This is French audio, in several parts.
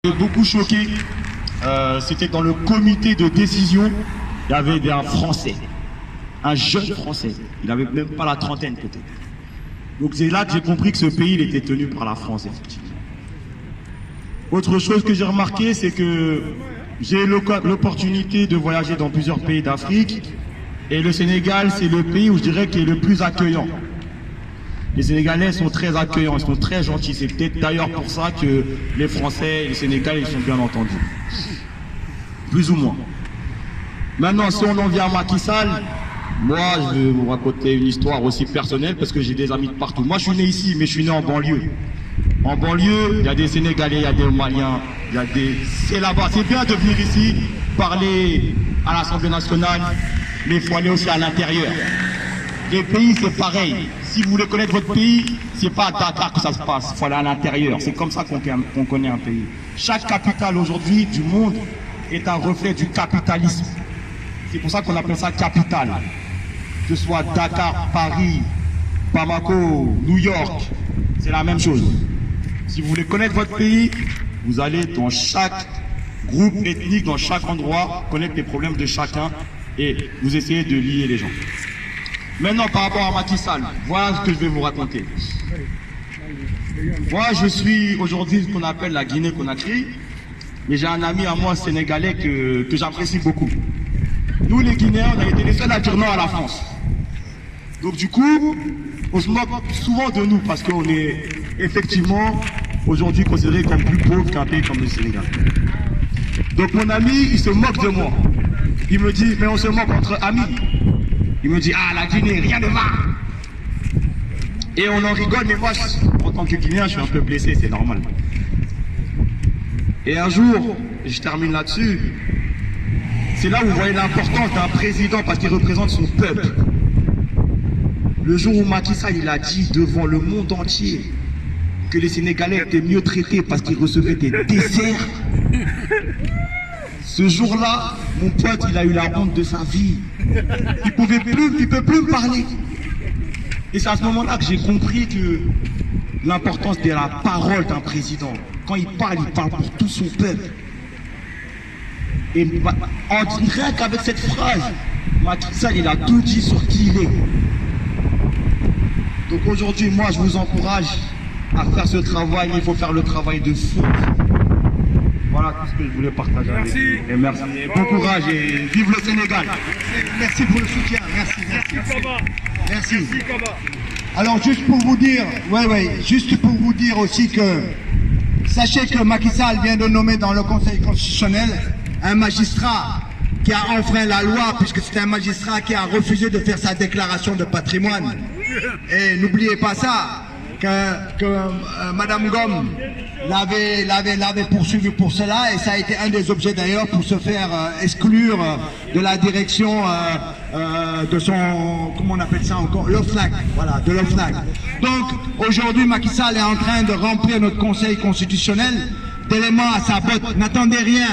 m'avait beaucoup choqué, c'était dans le comité de décision, il y avait un Français, un jeune Français, il n'avait même pas la trentaine peut-être. Donc c'est là que j'ai compris que ce pays il était tenu par la France, effectivement. Autre chose que j'ai remarqué, c'est que j'ai eu l'opportunité de voyager dans plusieurs pays d'Afrique, et le Sénégal, c'est le pays où je dirais qui est le plus accueillant. Les Sénégalais sont très accueillants, ils sont très gentils. C'est peut-être d'ailleurs pour ça que les Français et les Sénégalais, ils sont bien entendus. Plus ou moins. Maintenant, si on en vient à Macky Sall, moi, je vais vous raconter une histoire aussi personnelle parce que j'ai des amis de partout. Moi, je suis né ici, mais je suis né en banlieue. En banlieue, il y a des Sénégalais, il y a des Maliens, il y a des... C'est là-bas. C'est bien de venir ici, parler à l'Assemblée nationale, mais il faut aller aussi à l'intérieur. Les pays, c'est pareil. Si vous voulez connaître votre pays, c'est pas à Dakar que ça se passe. Il faut aller à l'intérieur. C'est comme ça qu'on connaît un pays. Chaque capitale aujourd'hui du monde est un reflet du capitalisme. C'est pour ça qu'on appelle ça capitale. Que ce soit Dakar, Paris, Bamako, New York, c'est la même chose. Si vous voulez connaître votre pays, vous allez dans chaque groupe ethnique, dans chaque endroit, connaître les problèmes de chacun et vous essayez de lier les gens. Maintenant, par rapport à Macky Sall, voilà ce que je vais vous raconter. Moi, je suis aujourd'hui ce qu'on appelle la Guinée-Conakry, mais j'ai un ami à moi sénégalais que j'apprécie beaucoup. Nous, les Guinéens, on a été les seuls à dire non à la France. Donc du coup, on se moque souvent de nous parce qu'on est effectivement aujourd'hui considéré comme plus pauvre qu'un pays comme le Sénégal. Donc mon ami, il se moque de moi. Il me dit, mais on se moque entre amis. Il me dit, ah la Guinée, rien ne va. Et on en rigole, mais moi, en tant que Guinéen, je suis un peu blessé, c'est normal. Et un jour, je termine là-dessus, c'est là où vous voyez l'importance d'un président parce qu'il représente son peuple. Le jour où Macky Sall il a dit devant le monde entier que les Sénégalais étaient mieux traités parce qu'ils recevaient des desserts, ce jour-là, mon pote, il a eu la honte de sa vie. Il ne peut plus me parler. Et c'est à ce moment-là que j'ai compris que l'importance de la parole d'un président. Quand il parle pour tout son peuple. Et on dirait qu'avec cette phrase, Macky Sall, il a tout dit sur qui il est. Donc aujourd'hui, moi, je vous encourage à faire ce travail. Il faut faire le travail de fond. Voilà tout ce que je voulais partager avec vous. Et merci. Et bon courage et vive le Sénégal. Merci pour le soutien. Merci. Alors juste pour vous dire, juste pour vous dire aussi que sachez que Macky Sall vient de nommer dans le Conseil constitutionnel un magistrat qui a enfreint la loi puisque c'est un magistrat qui a refusé de faire sa déclaration de patrimoine. Et n'oubliez pas ça, que Madame Gom l'avait poursuivi pour cela et ça a été un des objets d'ailleurs pour se faire exclure de la direction de son, comment on appelle ça encore, l'OFNAC, voilà, de l'OFNAC. Donc aujourd'hui Macky Sall est en train de remplir notre Conseil constitutionnel d'éléments à sa botte. N'attendez rien.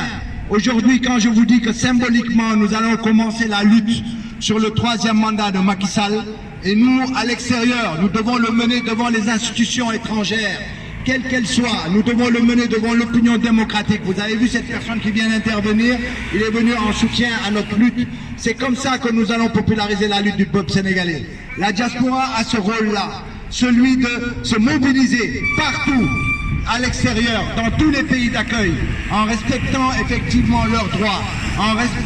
Aujourd'hui, quand je vous dis que symboliquement nous allons commencer la lutte sur le 3e mandat de Macky Sall, et nous, à l'extérieur, nous devons le mener devant les institutions étrangères, quelles qu'elles soient. Nous devons le mener devant l'opinion démocratique. Vous avez vu cette personne qui vient d'intervenir, il est venu en soutien à notre lutte. C'est comme ça que nous allons populariser la lutte du peuple sénégalais. La diaspora a ce rôle-là, celui de se mobiliser partout, à l'extérieur, dans tous les pays d'accueil, en respectant effectivement leurs droits,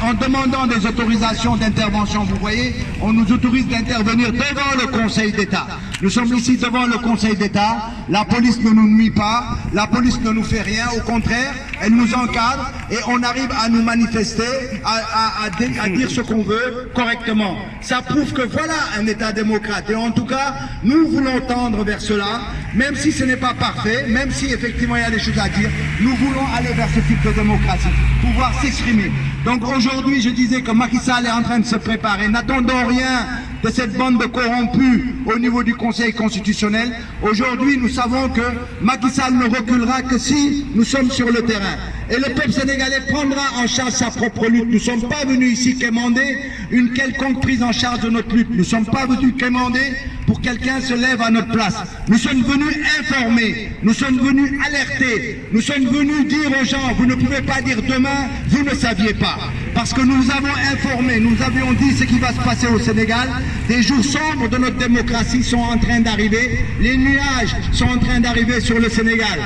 en demandant des autorisations d'intervention. Vous voyez, on nous autorise d'intervenir devant le Conseil d'État. Nous sommes ici devant le Conseil d'État, la police ne nous nuit pas, la police ne nous fait rien, au contraire, elle nous encadre et on arrive à nous manifester, à dire ce qu'on veut correctement. Ça prouve que voilà un État démocrate et en tout cas, nous voulons tendre vers cela, même si ce n'est pas parfait, même si effectivement il y a des choses à dire, nous voulons aller vers ce type de démocratie, pouvoir s'exprimer. Donc aujourd'hui, je disais que Macky Sall est en train de se préparer. N'attendons rien de cette bande de corrompus au niveau du Conseil constitutionnel. Aujourd'hui, nous savons que Macky Sall ne reculera que si nous sommes sur le terrain. Et le peuple sénégalais prendra en charge sa propre lutte. Nous ne sommes pas venus ici quémander une quelconque prise en charge de notre lutte. Nous ne sommes pas venus quémander pour que quelqu'un se lève à notre place. Nous sommes venus informer, nous sommes venus alerter, nous sommes venus dire aux gens, vous ne pouvez pas dire demain, vous ne saviez pas. Parce que nous avons informé, nous avions dit ce qui va se passer au Sénégal. Des jours sombres de notre démocratie sont en train d'arriver. Les nuages sont en train d'arriver sur le Sénégal.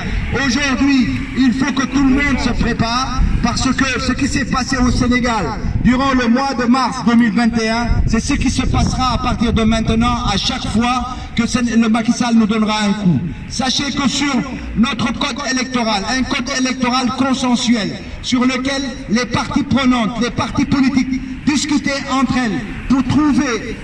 Aujourd'hui, il faut que tout le monde se prépare parce que ce qui s'est passé au Sénégal durant le mois de mars 2021, c'est ce qui se passera à partir de maintenant à chaque fois que le Macky Sall nous donnera un coup. Sachez que sur notre code électoral, un code électoral consensuel sur lequel les parties prenantes, les partis politiques discuter entre elles pour trouver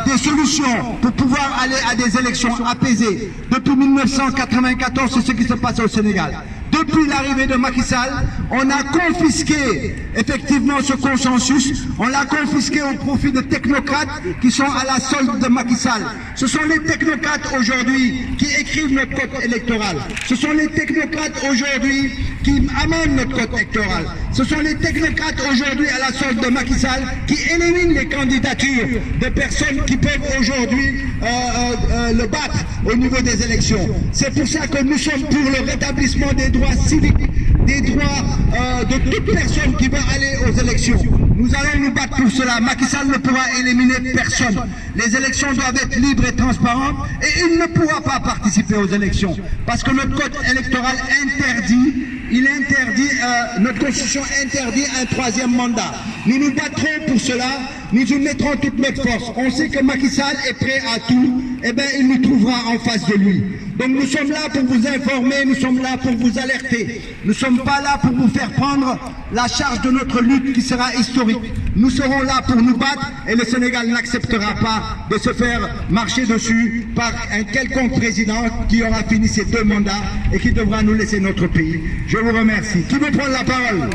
des solutions pour pouvoir aller à des élections apaisées. Depuis 1994, c'est ce qui se passe au Sénégal. Depuis l'arrivée de Macky Sall, on a confisqué effectivement ce consensus, on l'a confisqué au profit de technocrates qui sont à la solde de Macky Sall. Ce sont les technocrates aujourd'hui qui écrivent notre code électoral. Ce sont les technocrates aujourd'hui qui amènent notre code électoral. Ce sont les technocrates aujourd'hui à la solde de Macky Sall qui éliminent les candidatures de personnes qui peuvent aujourd'hui le battre au niveau des élections. C'est pour ça que nous sommes pour le rétablissement des droits civiques, des droits de toute personne qui veut aller aux élections. Nous allons nous battre pour cela. Macky Sall ne pourra éliminer personne. Les élections doivent être libres et transparentes et il ne pourra pas participer aux élections parce que notre code électoral interdit, notre constitution interdit un troisième mandat. Nous nous battrons pour cela, nous y mettrons toute notre force. On sait que Macky Sall est prêt à tout, eh bien il nous trouvera en face de lui. Donc nous sommes là pour vous informer, nous sommes là pour vous alerter. Nous ne sommes pas là pour vous faire prendre la charge de notre lutte qui sera historique. Nous serons là pour nous battre et le Sénégal n'acceptera pas de se faire marcher dessus par un quelconque président qui aura fini ses 2 mandats et qui devra nous laisser notre pays. Je vous remercie. Qui veut prendre la parole?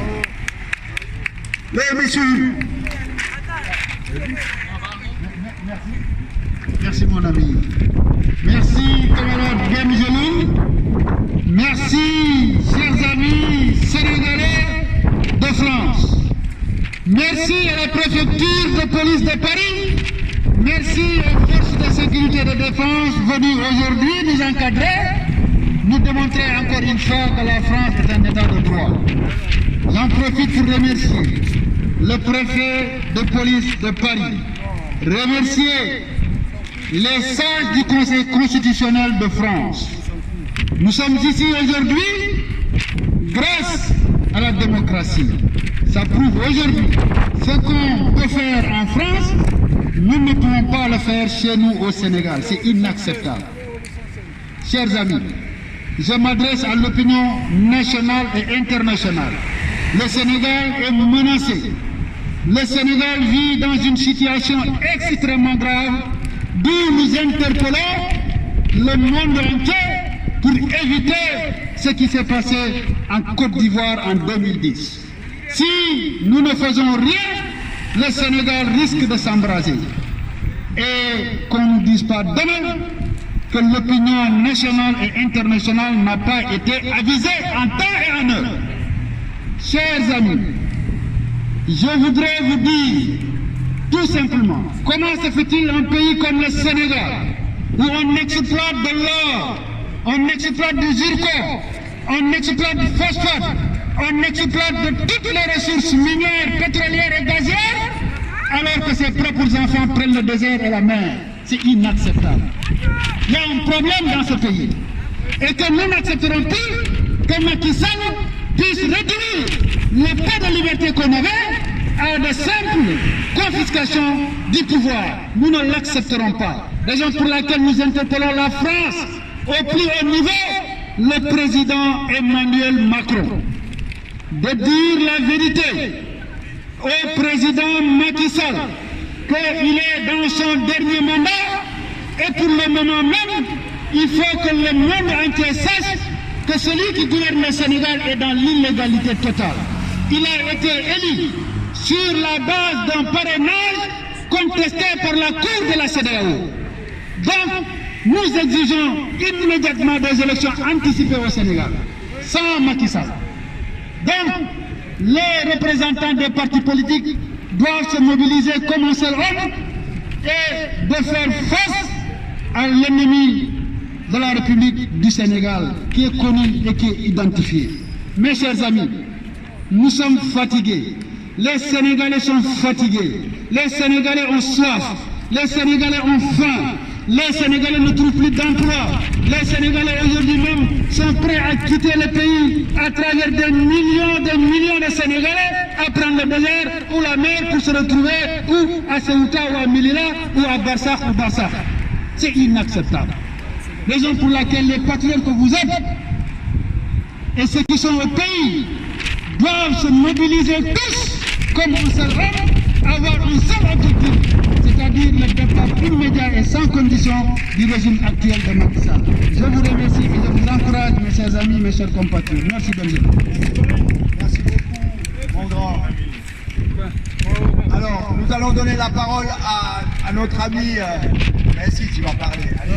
Les messieurs. Merci mon ami. Merci camarade Gamjelou. Merci chers amis sénégalais de France. Merci à la préfecture de police de Paris. Merci aux forces de sécurité et de défense venues aujourd'hui nous encadrer, nous démontrer encore une fois que la France est un état de droit. J'en profite pour remercier le préfet de police de Paris, remercier les sages du Conseil constitutionnel de France. Nous sommes ici aujourd'hui grâce à la démocratie. Ça prouve aujourd'hui ce qu'on peut faire en France, nous ne pouvons pas le faire chez nous au Sénégal. C'est inacceptable. Chers amis, je m'adresse à l'opinion nationale et internationale. Le Sénégal est menacé. Le Sénégal vit dans une situation extrêmement grave d'où nous interpellons le monde entier pour éviter ce qui s'est passé en Côte d'Ivoire en 2010. Si nous ne faisons rien, le Sénégal risque de s'embraser. Et qu'on ne nous dise pas demain que l'opinion nationale et internationale n'a pas été avisée en temps et en heure. Chers amis, je voudrais vous dire tout simplement, comment se fait-il un pays comme le Sénégal, où on exploite de l'or, on exploite du zircon, on exploite du phosphate, on exploite de toutes les ressources minières, pétrolières et gazières, alors que ses propres enfants prennent le désert et la mer. C'est inacceptable. Il y a un problème dans ce pays. Et que nous n'accepterons plus que Macky Sall puisse réduire le peu de liberté qu'on avait à de simples confiscations du pouvoir. Nous ne l'accepterons pas. Raison pour laquelle nous interpellons la France au plus haut niveau, le président Emmanuel Macron, de dire la vérité au président Macky Sall qu'il est dans son dernier mandat et pour le moment même, il faut que le monde entier sache que celui qui gouverne le Sénégal est dans l'illégalité totale. Il a été élu sur la base d'un parrainage contesté par la Cour de la CEDEAO. Donc, nous exigeons immédiatement des élections anticipées au Sénégal, sans Macky Sall. Donc, les représentants des partis politiques doivent se mobiliser comme un seul homme et de faire face à l'ennemi de la République du Sénégal, qui est connu et qui est identifié. Mes chers amis, nous sommes fatigués. Les Sénégalais sont fatigués. Les Sénégalais ont soif. Les Sénégalais ont faim. Les Sénégalais ne trouvent plus d'emploi. Les Sénégalais aujourd'hui même sont prêts à quitter le pays à travers des millions de Sénégalais à prendre le désert ou la mer pour se retrouver ou à Ceuta ou à Melilla ou à Barsakh ou Barsakh. C'est inacceptable. Raison pour laquelle les patriotes que vous êtes et ceux qui sont au pays doivent se mobiliser tous comme un seul homme, avoir un seul objectif, c'est-à-dire le départ immédiat et sans condition du régime actuel de Macky Sall. Je vous remercie et je vous encourage, mes chers amis, mes chers compatriotes. Merci Benjamin. Merci beaucoup, mon grand. Alors, nous allons donner la parole à notre ami. Merci, tu vas parler. Allez.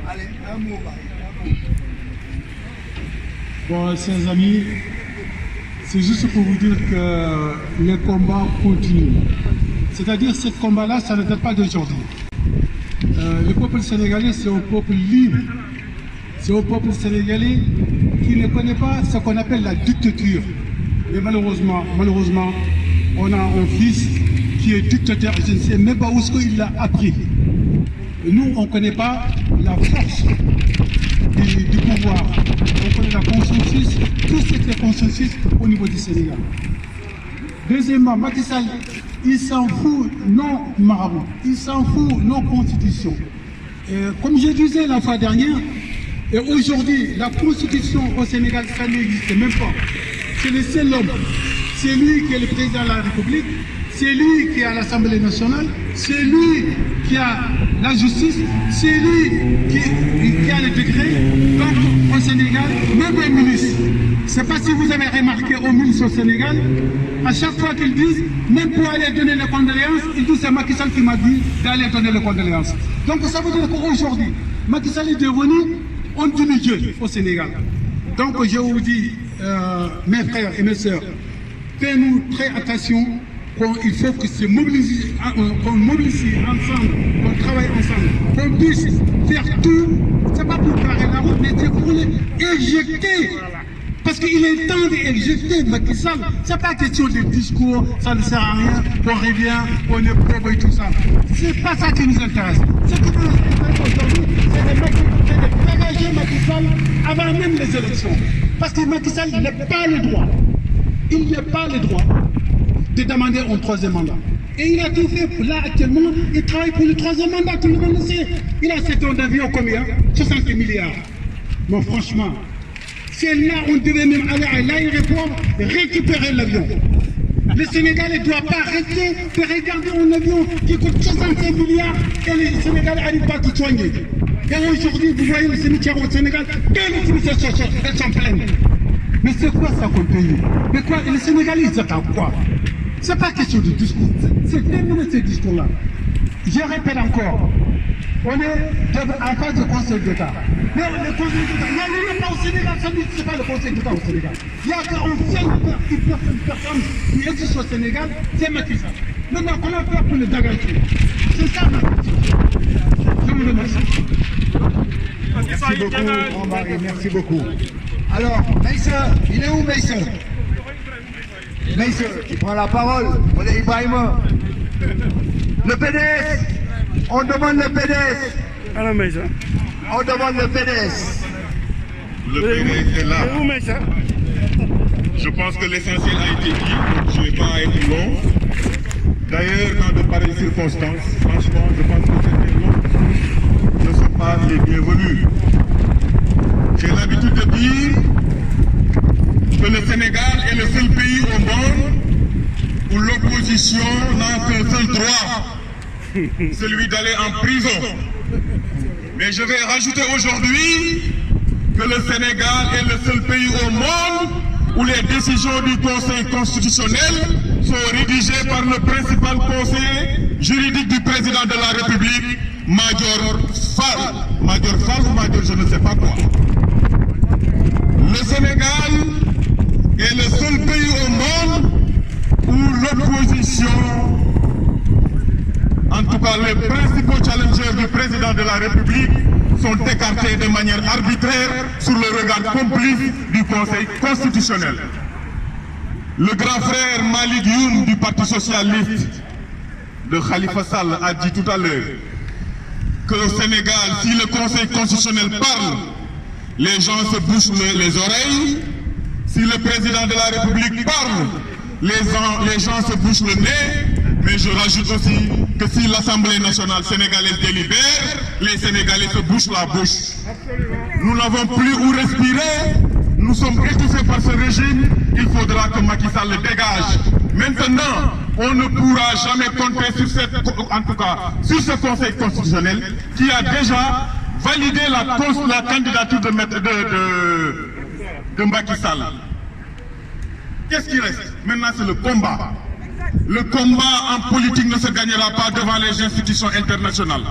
Allez, un mot, Bon, chers amis, c'est juste pour vous dire que les combats continuent. C'est-à-dire, ce combat-là, ça ne date pas d'aujourd'hui. Le peuple sénégalais, c'est un peuple libre. C'est un peuple sénégalais qui ne connaît pas ce qu'on appelle la dictature. Mais malheureusement, on a un fils qui est dictateur. Je ne sais même pas où est-ce qu'il l'a appris. Et nous, on ne connaît pas la force du pouvoir. On connaît la consensus, tout ce qui est consensus au niveau du Sénégal. Deuxièmement, Macky Sall, il s'en fout non marabout, il s'en fout non constitution. Comme je disais la fois dernière, et aujourd'hui, la constitution au Sénégal, ça n'existe même pas. C'est le seul homme. C'est lui qui est le président de la République, c'est lui qui est à l'Assemblée nationale, c'est lui qui a la justice, c'est lui qui a le décret. Donc au Sénégal, même les ministres, je ne sais pas si vous avez remarqué aux ministres au Sénégal, à chaque fois qu'ils disent, même pour aller donner les condoléances, ils disent c'est Macky Sall qui m'a dit d'aller donner les condoléances. Donc ça veut dire qu'aujourd'hui, Macky Sall est devenu un demi-dieu au Sénégal. Donc je vous dis, mes frères et mes sœurs, faites-nous très attention. Il faut que se mobilise, qu'on mobilise ensemble, qu'on travaille ensemble, qu'on puisse faire tout. C'est pas pour barrer la route, mais c'est pour les éjecter. Parce qu'il est temps d'éjecter Macky Sall. C'est pas question de discours, ça ne sert à rien, on revient, on est pauvre et tout ça. C'est pas ça qui nous intéresse. Ce qui nous intéresse aujourd'hui, c'est de dégager Macky Sall avant même les élections. Parce que Macky Sall n'a pas le droit. Il n'a pas le droit de demander un troisième mandat. Et il a tout fait. Là, actuellement, il travaille pour le troisième mandat, tout le monde le sait. Il a 7 ans d'avion combien? 60 milliards. Bon, franchement, c'est là on devait même aller à l'aéroport récupérer l'avion. Le Sénégal ne doit pas rester de regarder un avion qui coûte 65 milliards et les Sénégalais n'arrivent pas à tout soigner. Et aujourd'hui, vous voyez le cimetière au Sénégal, tous les fournisseurs sont pleines. Mais c'est quoi ça qu'on paye? Mais quoi? Les Sénégalais, ils attendent quoi? C'est pas question de discours. C'est terminé ce discours-là. Je répète encore. On est en face du Conseil d'État. Mais le Conseil d'État, il n'y a pas au Sénégal, ça n'est pas le Conseil d'État au Sénégal. Il y a qu'une seule personne qui existe au Sénégal, c'est Macky Sall. Maintenant, comment faire pour le dégager? C'est ça ma question. Je vous remercie. Merci beaucoup, Jean-Marie, merci beaucoup. Alors, Maïssa, il est où Maïssa? Maïssa, qui prend la parole, on est Ibrahima. Le PDS, on demande le PDS. Alors, Maïssa. On demande le PDS. Le PDS est là. Je pense que l'essentiel a été dit, je ne vais pas être long. D'ailleurs, dans de pareilles circonstances, franchement, je pense que certains mots ne sont pas les bienvenus. J'ai l'habitude de dire que le Sénégal est le seul pays au monde où l'opposition n'a qu'un seul droit, celui d'aller en prison. Mais je vais rajouter aujourd'hui que le Sénégal est le seul pays au monde où les décisions du Conseil constitutionnel sont rédigées par le principal conseiller juridique du président de la République, Madior Fall. Madior Fall ou Madior je ne sais pas quoi. Le Sénégal est le seul pays au monde où l'opposition, en tout cas les principaux challengers du président de la République, sont écartés de manière arbitraire sous le regard complice du Conseil constitutionnel. Le grand frère Malik Youm du Parti socialiste de Khalifa Sall a dit tout à l'heure qu'au Sénégal, si le Conseil constitutionnel parle, les gens se bouchent les oreilles. Si le président de la République parle, les gens se bouchent le nez. Mais je rajoute aussi que si l'Assemblée nationale sénégalaise délibère, les Sénégalais se bouchent la bouche. Nous n'avons plus où respirer. Nous sommes étouffés par ce régime. Il faudra que Macky Sall le dégage. Maintenant, on ne pourra jamais compter sur sur ce Conseil constitutionnel qui a déjà validé la candidature de Macky Sall. Qu'est-ce qui reste? Maintenant, c'est le combat. Le combat en politique ne se gagnera pas devant les institutions internationales.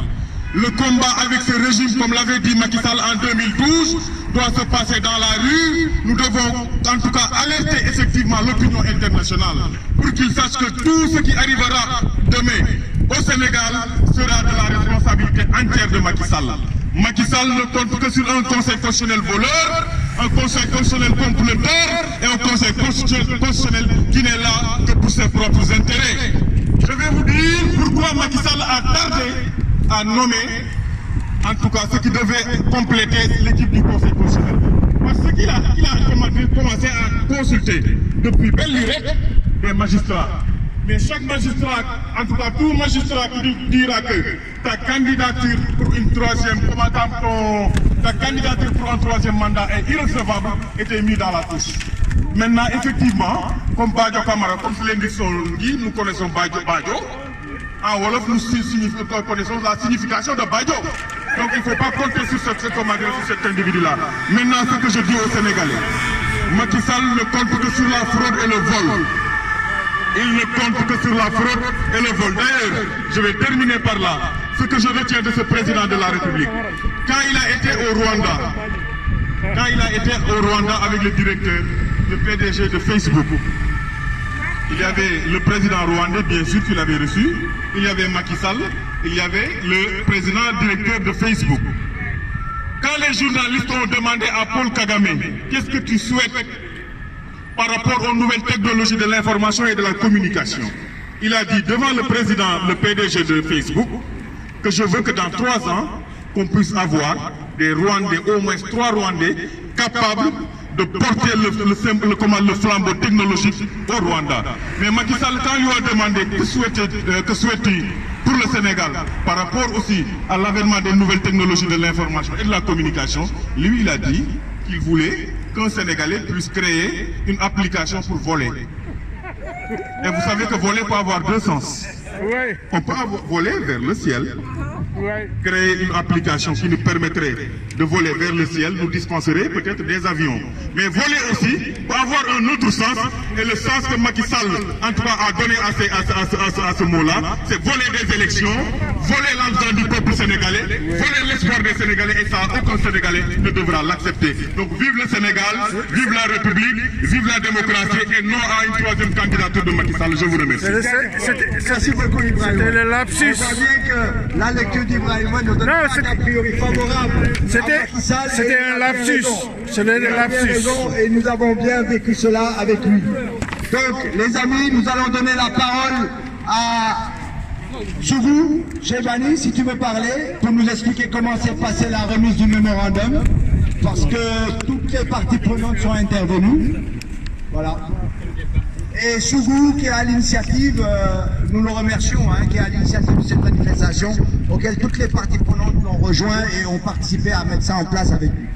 Le combat avec ce régime, comme l'avait dit Macky Sall en 2012, doit se passer dans la rue. Nous devons en tout cas alerter effectivement l'opinion internationale pour qu'ils sachent que tout ce qui arrivera demain au Sénégal sera de la responsabilité entière de Macky Sall. Macky Sall ne compte que sur un conseil constitutionnel voleur, un conseil constitutionnel comploteur et un conseil constitutionnel qui n'est là que pour ses propres intérêts. Je vais vous dire pourquoi Macky Sall a tardé à nommer, en tout cas ce qui devait compléter l'équipe du conseil constitutionnel. Parce qu'il a commencé à consulter depuis belle lurette des magistrats. Mais chaque magistrat, en tout cas tout magistrat qui dira que ta candidature pour un troisième mandat est irrecevable était mis dans la touche. Maintenant, effectivement, comme Badio Camara, comme dit, nous connaissons Badio. En Wolof, nous connaissons la signification de Badio. Donc il ne faut pas compter sur cet individu-là. Maintenant, ce que je dis aux Sénégalais, Macky Sall ne compte que sur la fraude et le vol. Il ne compte que sur la fraude et le vol. D'ailleurs, je vais terminer par là. Ce que je retiens de ce président de la République, quand il a été au Rwanda avec le directeur, le PDG de Facebook, il y avait le président rwandais, bien sûr, qu'il avait reçu, il y avait Macky Sall, il y avait le président directeur de Facebook. Quand les journalistes ont demandé à Paul Kagame, qu'est-ce que tu souhaites par rapport aux nouvelles technologies de l'information et de la communication, il a dit devant le président, le PDG de Facebook, que je veux que dans 3 ans, qu'on puisse avoir des Rwandais, au moins 3 Rwandais, capables de porter le flambeau technologique au Rwanda. Mais Macky Sall, quand il lui a demandé que souhaite-t-il pour le Sénégal, par rapport aussi à l'avènement des nouvelles technologies de l'information et de la communication, lui il a dit qu'il voulait qu'un Sénégalais puisse créer une application pour voler. Et vous savez que voler peut avoir 2 sens. On peut voler vers le ciel, créer une application qui nous permettrait de voler vers le ciel, nous dispenserait peut-être des avions. Mais voler aussi peut avoir un autre sens, et le sens que Macky Sall en tout cas a donné à ce mot-là, c'est voler des élections, voler l'argent du peuple sénégalais, voler l'espoir des Sénégalais, et ça aucun Sénégalais ne devra l'accepter. Donc vive le Sénégal, vive la République, vive la démocratie, et non à une 3e candidature de Macky Sall. Je vous remercie. Merci beaucoup, Ibrahim. C'était le lapsus. On voit bien que la lecture d'Ibrahim ne donne pas a priori favorable. C'était un lapsus. C'était un lapsus. Et nous avons bien vécu cela avec lui. Donc, les amis, nous allons donner la parole à Sougou Chebani, si tu veux parler, pour nous expliquer comment s'est passée la remise du mémorandum, parce que toutes les parties prenantes sont intervenues. Voilà. Et Sougou, qui est à l'initiative, nous le remercions, qui est à l'initiative de cette manifestation, auquel toutes les parties prenantes l'ont rejoint et ont participé à mettre ça en place avec lui.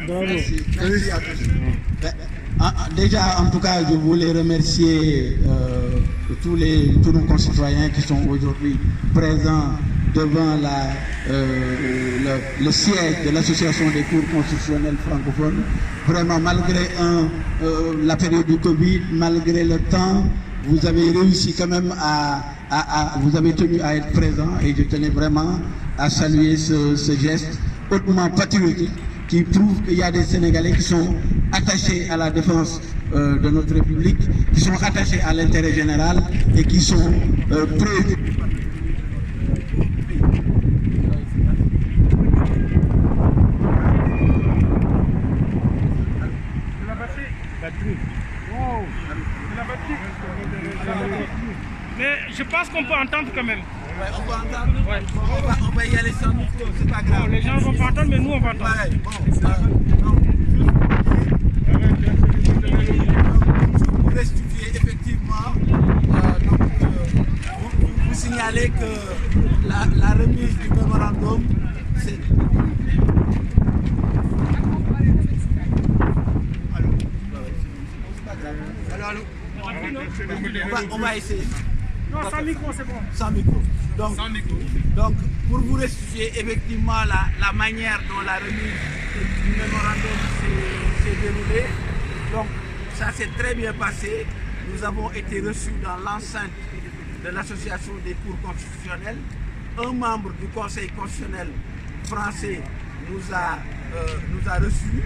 Merci. Merci à tous. Déjà, en tout cas, je voulais remercier tous nos concitoyens qui sont aujourd'hui présents devant le siège de l'association des cours constitutionnels francophones. Vraiment, malgré la période du Covid, malgré le temps, vous avez réussi quand même vous avez tenu à être présent, et je tenais vraiment à saluer ce geste hautement patriotique qui prouve qu'il y a des Sénégalais qui sont attachés à la défense de notre République, qui sont attachés à l'intérêt général et qui sont préoccupés. Mais je pense qu'on peut entendre quand même. Ouais, on va entendre. Ouais. On va y aller sans micro, c'est pas grave. Bon, les gens ne vont pas entendre, mais nous on va entendre. Ouais, pour restituer effectivement, vous signalez que la remise du mémorandum, c'est... Allô. On va essayer. Non, sans micro, c'est bon. Sans micro. Donc, pour vous restituer effectivement la manière dont la remise du mémorandum s'est déroulée, donc ça s'est très bien passé. Nous avons été reçus dans l'enceinte de l'association des cours constitutionnels. Un membre du Conseil constitutionnel français nous a reçus.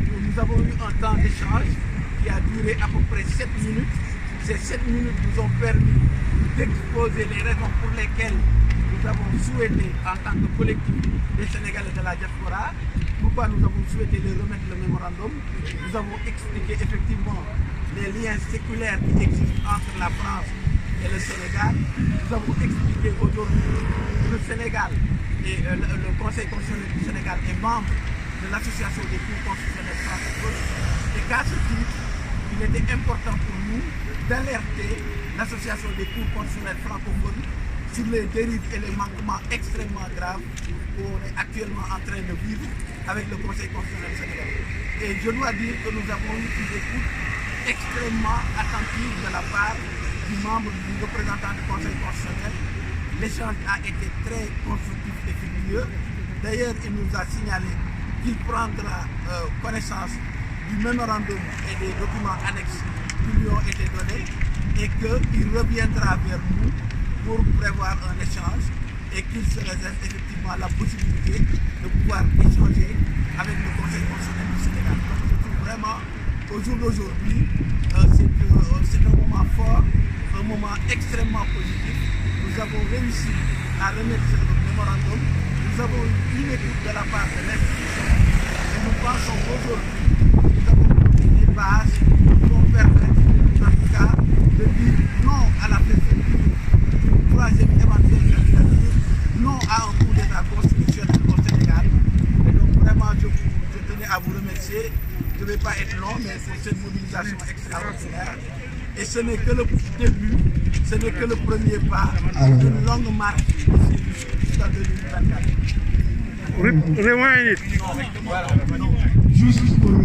Nous avons eu un temps d'échange qui a duré à peu près 7 minutes. Ces 7 minutes nous ont permis d'exposer les raisons pour lesquelles nous avons souhaité, en tant que collectif des Sénégalais de la diaspora, pourquoi nous avons souhaité de remettre le mémorandum. Nous avons expliqué effectivement les liens séculaires qui existent entre la France et le Sénégal. Nous avons expliqué aujourd'hui que le Sénégal et le Conseil constitutionnel du Sénégal est membre de l'association des cours constitutionnels francophones, et qu'à ce titre, il était important pour nous d'alerter l'association des cours constitutionnels francophones sur les dérives et les manquements extrêmement graves qu'on est actuellement en train de vivre avec le Conseil constitutionnel sénégalais. Et je dois dire que nous avons eu une écoute extrêmement attentive de la part du membre, du représentant du Conseil constitutionnel. L'échange a été très constructif et fructueux. D'ailleurs, il nous a signalé qu'il prendra connaissance du mémorandum et des documents annexes qui lui ont été donnés et qu'il reviendra vers nous pour prévoir un échange et qu'il se réserve effectivement la possibilité de pouvoir échanger avec le Conseil constitutionnel du Sénégal. Donc je trouve vraiment au jour d'aujourd'hui, c'est un moment fort, un moment extrêmement positif. Nous avons réussi à remettre ce mémorandum. Nous avons eu une écoute de la part de l'institution et nous pensons qu'aujourd'hui, nous avons des bases qui vont permettre, en tout cas, de dire non à la perspective d'une troisième éventuelle candidature, non à un coup d'État constitutionnel au Sénégal. Et donc vraiment, je tenais à vous remercier. Je ne vais pas être long, mais c'est cette mobilisation extraordinaire. Et ce n'est que le début, ce n'est que le premier pas d'une longue marche jusqu'en 2024. Juste pour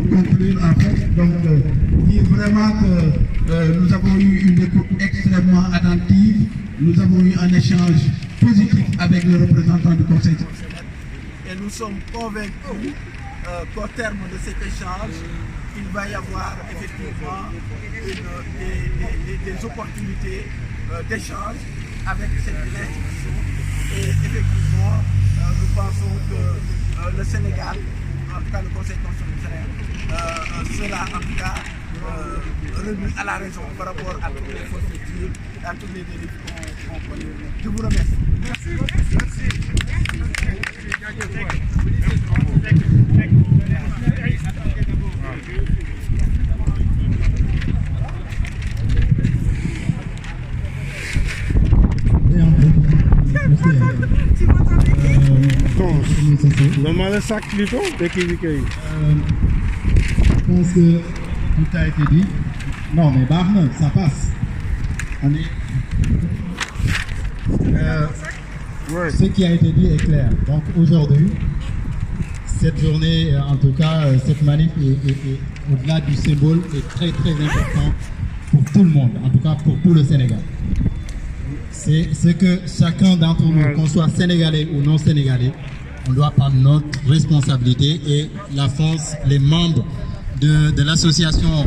conclure, en fait, donc dire vraiment que nous avons eu une écoute extrêmement attentive, nous avons eu un échange positif avec le représentant du Conseil constitutionnel. Et nous sommes convaincus qu'au terme de cet échange, il va y avoir effectivement des opportunités d'échange avec cette institution. Et effectivement, nous pensons que le Sénégal, en tout cas le Conseil constitutionnel, sera en tout cas remis à la raison par rapport à toutes les forfaitures, à toutes les dérives qu'on connaît. Je vous remercie. Merci. Donne-moi le sac plutôt, dès qu'il je pense que tout a été dit. Non, mais Barne, ça passe. On est... Ce qui a été dit est clair. Donc aujourd'hui, cette journée, en tout cas, cette manif est au-delà du symbole, est très très important pour tout le monde, en tout cas pour tout le Sénégal. C'est ce que chacun d'entre nous, qu'on soit sénégalais ou non sénégalais, on doit prendre notre responsabilité et la France, les membres de l'association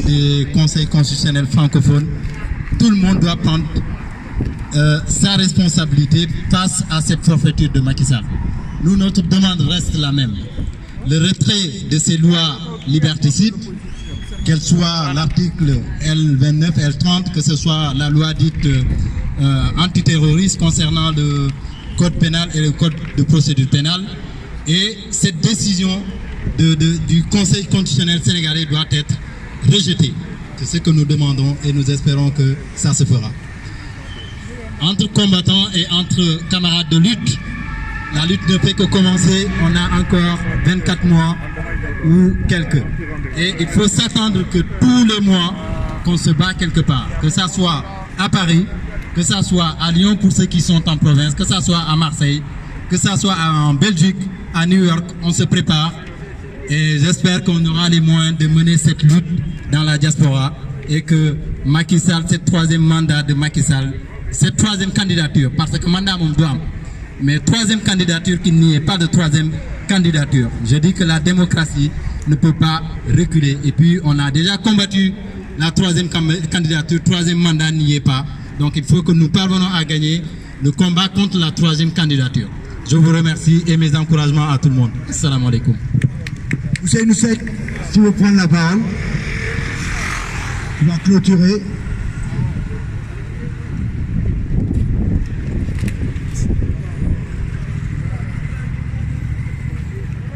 des conseils constitutionnels francophones, tout le monde doit prendre sa responsabilité face à cette forfaiture de Macky Sall. Nous, notre demande reste la même. Le retrait de ces lois liberticides, qu'elle soit l'article L29, L30, que ce soit la loi dite antiterroriste concernant le code pénal et le code de procédure pénale. Et cette décision du Conseil constitutionnel sénégalais doit être rejetée. C'est ce que nous demandons et nous espérons que ça se fera. Entre combattants et entre camarades de lutte, la lutte ne fait que commencer. On a encore 24 mois ou quelques. Et il faut s'attendre que tous les mois, qu'on se bat quelque part. Que ça soit à Paris, que ça soit à Lyon pour ceux qui sont en province, que ça soit à Marseille, que ça soit en Belgique, à New York. On se prépare et j'espère qu'on aura les moyens de mener cette lutte dans la diaspora et que Macky Sall, cette troisième mandat de Macky Sall, cette troisième candidature, parce que mandat mon doigt, mais troisième candidature, qu'il n'y ait pas de troisième candidature. Je dis que la démocratie ne peut pas reculer. Et puis, on a déjà combattu la troisième candidature, troisième mandat n'y est pas. Donc, il faut que nous parvenons à gagner le combat contre la troisième candidature. Je vous remercie et mes encouragements à tout le monde. Assalamu alaikum. Ousseynou Seck, si vous prenez la parole, il va clôturer.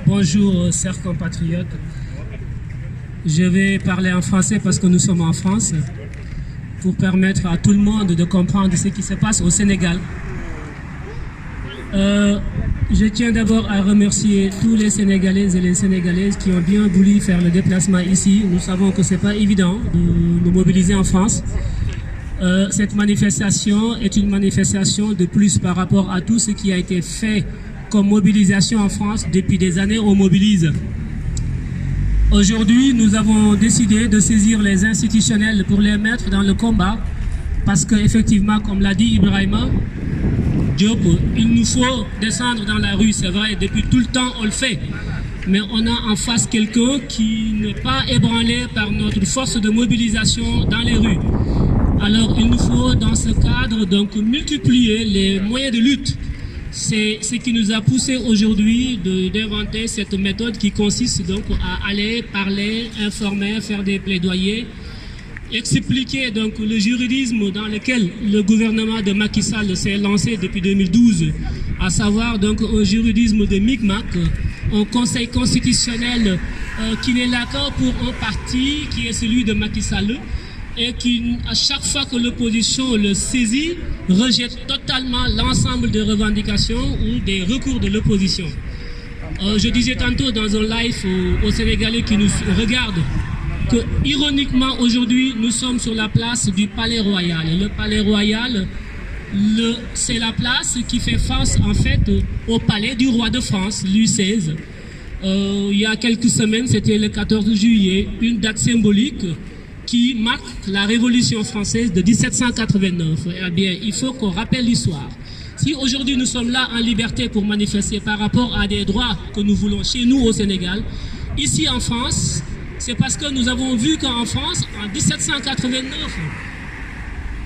Bonjour, chers compatriotes. Je vais parler en français parce que nous sommes en France, pour permettre à tout le monde de comprendre ce qui se passe au Sénégal. Je tiens d'abord à remercier tous les Sénégalais et les Sénégalaises qui ont bien voulu faire le déplacement ici. Nous savons que ce n'est pas évident de nous mobiliser en France. Cette manifestation est une manifestation de plus par rapport à tout ce qui a été fait comme mobilisation en France. Depuis des années, on mobilise. Aujourd'hui, nous avons décidé de saisir les institutionnels pour les mettre dans le combat parce qu'effectivement, comme l'a dit Ibrahima Diop, il nous faut descendre dans la rue, c'est vrai, depuis tout le temps on le fait. Mais on a en face quelqu'un qui n'est pas ébranlé par notre force de mobilisation dans les rues. Alors il nous faut dans ce cadre donc multiplier les moyens de lutte. C'est ce qui nous a poussé aujourd'hui d'inventer cette méthode qui consiste donc à aller parler, informer, faire des plaidoyers, expliquer donc le juridisme dans lequel le gouvernement de Macky Sall s'est lancé depuis 2012, à savoir donc un juridisme de micmac, un conseil constitutionnel qui n'est là que pour un parti qui est celui de Macky Sall, et qui, à chaque fois que l'opposition le saisit, rejette totalement l'ensemble des revendications ou des recours de l'opposition. Je disais tantôt dans un live aux Sénégalais qui nous regardent que, ironiquement, aujourd'hui, nous sommes sur la place du Palais Royal. Le Palais Royal, c'est la place qui fait face, en fait, au palais du roi de France, Louis XVI. Il y a quelques semaines, c'était le 14 juillet, une date symbolique qui marque la Révolution française de 1789. Eh bien, il faut qu'on rappelle l'histoire. Si aujourd'hui nous sommes là en liberté pour manifester par rapport à des droits que nous voulons chez nous au Sénégal, ici en France, c'est parce que nous avons vu qu'en France, en 1789,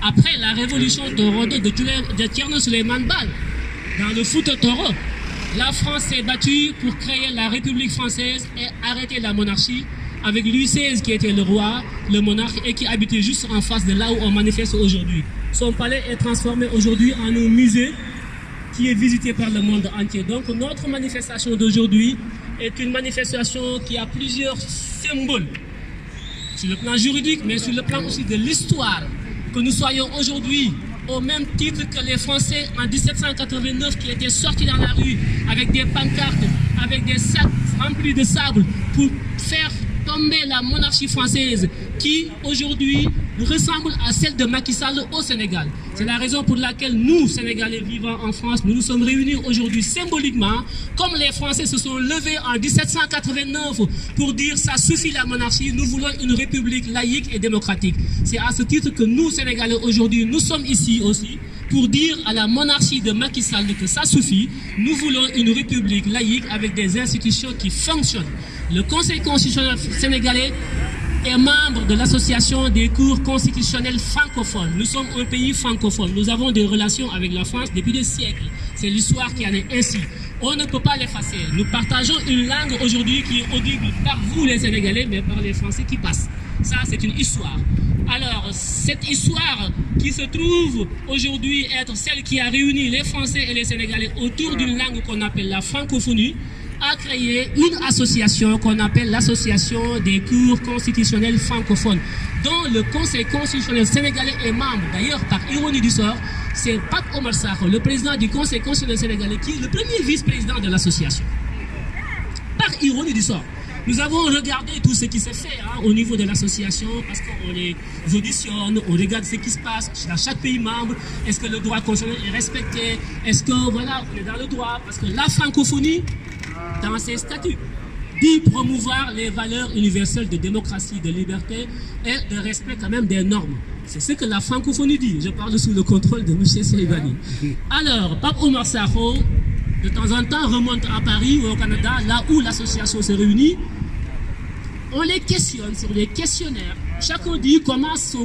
après la révolution de Thierno Souleymane Baal, dans le Fouta Toro, la France s'est battue pour créer la République française et arrêter la monarchie, avec Louis XVI qui était le roi, le monarque, et qui habitait juste en face de là où on manifeste aujourd'hui. Son palais est transformé aujourd'hui en un musée qui est visité par le monde entier. Donc notre manifestation d'aujourd'hui est une manifestation qui a plusieurs symboles, sur le plan juridique, mais sur le plan aussi de l'histoire. Que nous soyons aujourd'hui au même titre que les Français en 1789 qui étaient sortis dans la rue avec des pancartes, avec des sacs remplis de sable pour faire tomber la monarchie française qui aujourd'hui ressemble à celle de Macky Sall au Sénégal. C'est la raison pour laquelle nous, Sénégalais vivant en France, nous nous sommes réunis aujourd'hui symboliquement, comme les Français se sont levés en 1789 pour dire ça suffit la monarchie, nous voulons une république laïque et démocratique. C'est à ce titre que nous, Sénégalais aujourd'hui, nous sommes ici aussi pour dire à la monarchie de Macky Sall que ça suffit. Nous voulons une république laïque avec des institutions qui fonctionnent. Le Conseil constitutionnel sénégalais est membre de l'association des cours constitutionnels francophones. Nous sommes un pays francophone. Nous avons des relations avec la France depuis des siècles. C'est l'histoire qui en est ainsi. On ne peut pas l'effacer. Nous partageons une langue aujourd'hui qui est audible par vous les Sénégalais, mais par les Français qui passent. Ça, c'est une histoire. Alors, cette histoire qui se trouve aujourd'hui être celle qui a réuni les Français et les Sénégalais autour d'une langue qu'on appelle la francophonie, a créé une association qu'on appelle l'association des cours constitutionnels francophones, dont le Conseil constitutionnel sénégalais est membre. D'ailleurs, par ironie du sort, c'est Pape Omar Sakho, le président du Conseil constitutionnel sénégalais, qui est le premier vice-président de l'association. Par ironie du sort. Nous avons regardé tout ce qui s'est fait au niveau de l'association, parce qu'on les auditionne, on regarde ce qui se passe dans chaque pays membre. Est-ce que le droit constitutionnel est respecté? Est-ce que, voilà, on est dans le droit? Parce que la francophonie, dans ses statuts, dit promouvoir les valeurs universelles de démocratie, de liberté et de respect quand même des normes. C'est ce que la francophonie dit. Je parle sous le contrôle de M. Seybani. Alors, Pape Omar Sakho, de temps en temps, remonte à Paris ou au Canada, là où l'association se réunit. On les questionne sur les questionnaires. Chacun dit comment sa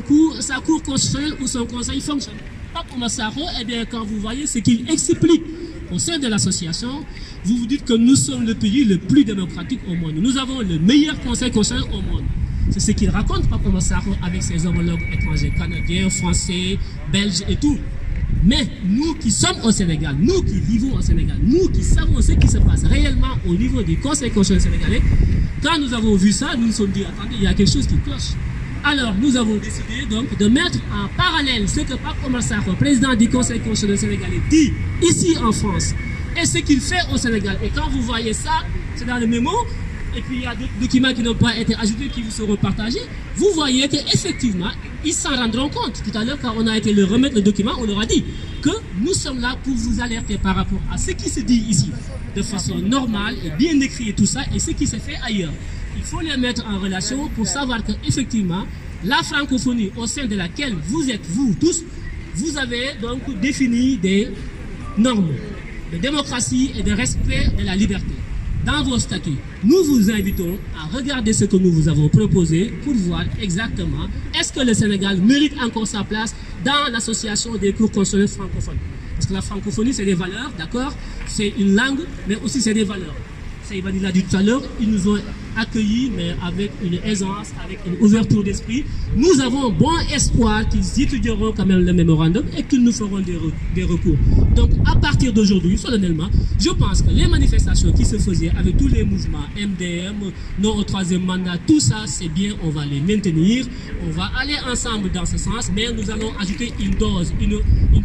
cour constitutionnelle ou son conseil fonctionne. Pape Omar Sakho, eh bien, quand vous voyez ce qu'il explique au sein de l'association, vous vous dites que nous sommes le pays le plus démocratique au monde. Nous avons le meilleur conseil constitutionnel au monde. C'est ce qu'il raconte, Pape Omar Sakho, avec ses homologues étrangers, canadiens, français, belges et tout. Mais nous qui sommes au Sénégal, nous qui vivons au Sénégal, nous qui savons ce qui se passe réellement au niveau du Conseil constitutionnel sénégalais, quand nous avons vu ça, nous nous sommes dit, attendez, il y a quelque chose qui cloche. Alors, nous avons décidé donc de mettre en parallèle ce que Pape Omar Sakho, président du Conseil constitutionnel sénégalais, dit ici en France et ce qu'il fait au Sénégal. Et quand vous voyez ça, c'est dans le mémo, et puis il y a d'autres documents qui n'ont pas été ajoutés, qui vous seront partagés, vous voyez qu'effectivement, ils s'en rendront compte. Tout à l'heure, quand on a été leur remettre le document, on leur a dit que nous sommes là pour vous alerter par rapport à ce qui se dit ici, de façon normale et bien écrit et tout ça, et ce qui se fait ailleurs. Il faut les mettre en relation pour savoir qu'effectivement, la francophonie au sein de laquelle vous êtes, vous tous, vous avez donc défini des normes de démocratie et de respect de la liberté. Dans vos statuts, nous vous invitons à regarder ce que nous vous avons proposé pour voir exactement est-ce que le Sénégal mérite encore sa place dans l'association des cours constitutionnels francophones. Parce que la francophonie, c'est des valeurs, d'accord? C'est une langue, mais aussi c'est des valeurs. Seybani l'a dit tout à l'heure, ils nous ont accueillis, mais avec une aisance, avec une ouverture d'esprit. Nous avons bon espoir qu'ils étudieront quand même le mémorandum et qu'ils nous feront des recours. Donc, à partir d'aujourd'hui, solennellement, je pense que les manifestations qui se faisaient avec tous les mouvements, MDM, non au troisième mandat, tout ça, c'est bien, on va les maintenir. On va aller ensemble dans ce sens, mais nous allons ajouter une dose, une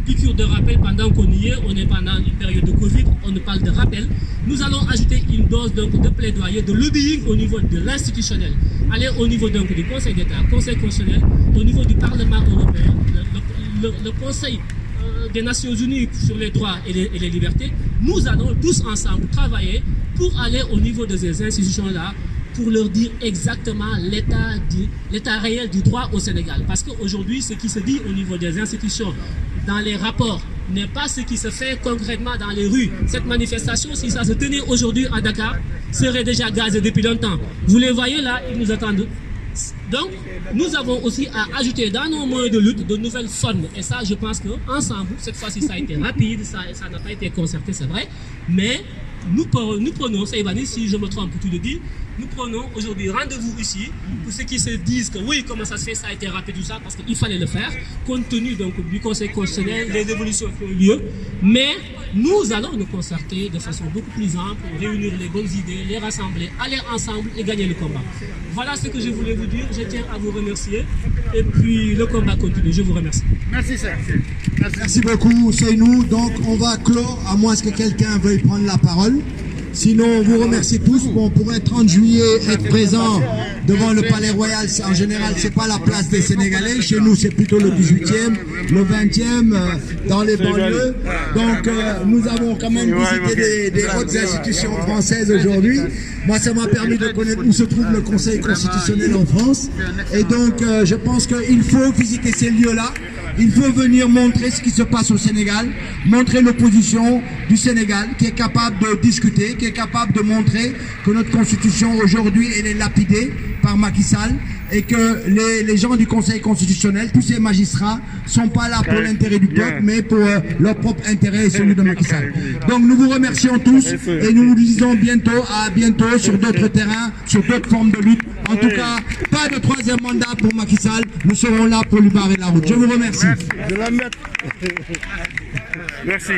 piqûre de rappel pendant qu'on y est. On est pendant une période de Covid, on ne parle de rappel. Nous allons ajouter une dose donc, de plaidoyer, de lobbying au niveau de l'institutionnel. Aller au niveau donc, du Conseil d'État, Conseil constitutionnel, au niveau du Parlement européen, le Conseil des Nations Unies sur les droits et les libertés. Nous allons tous ensemble travailler pour aller au niveau de ces institutions-là, pour leur dire exactement l'état réel du droit au Sénégal. Parce qu'aujourd'hui, ce qui se dit au niveau des institutions, dans les rapports, n'est pas ce qui se fait concrètement dans les rues. Cette manifestation, si ça se tenait aujourd'hui à Dakar, serait déjà gazée depuis longtemps. Vous les voyez là, ils nous attendent. Donc, nous avons aussi à ajouter dans nos moyens de lutte de nouvelles formes. Et ça, je pense qu'ensemble, cette fois-ci, ça a été rapide, ça n'a pas été concerté, c'est vrai. Mais nous prenons, Seybani, si je me trompe, tu le dis, nous prenons aujourd'hui rendez-vous ici pour ceux qui se disent que oui, comment ça se fait, ça a été rapide, tout ça, parce qu'il fallait le faire, compte tenu donc, du Conseil constitutionnel, les évolutions qui ont eu lieu. Mais nous allons nous concerter de façon beaucoup plus ample, réunir les bonnes idées, les rassembler, aller ensemble et gagner le combat. Voilà ce que je voulais vous dire. Je tiens à vous remercier. Et puis le combat continue. Je vous remercie. Merci, Serge. Merci beaucoup, Seynou. Donc, on va clore, à moins que quelqu'un veuille prendre la parole. Sinon, on vous remercie tous. Bon, pour être 30 juillet, être présent devant le Palais Royal, en général, c'est pas la place des Sénégalais. Chez nous, c'est plutôt le 18e, le 20e, dans les banlieues. Donc, nous avons quand même visité des hautes institutions françaises aujourd'hui. Moi, ça m'a permis de connaître où se trouve le Conseil constitutionnel en France. Et donc, je pense qu'il faut visiter ces lieux-là il faut venir montrer ce qui se passe au Sénégal, montrer l'opposition du Sénégal qui est capable de discuter, qui est capable de montrer que notre constitution aujourd'hui elle est lapidée par Macky Sall et que les gens du Conseil constitutionnel, tous ces magistrats, sont pas là pour l'intérêt du peuple, mais pour leur propre intérêt et celui de Macky Sall. Donc nous vous remercions tous et nous vous disons à bientôt sur d'autres terrains, sur d'autres formes de lutte. En tout cas, pas de troisième mandat pour Macky Sall. Nous serons là pour lui barrer la route. Je vous remercie. Merci.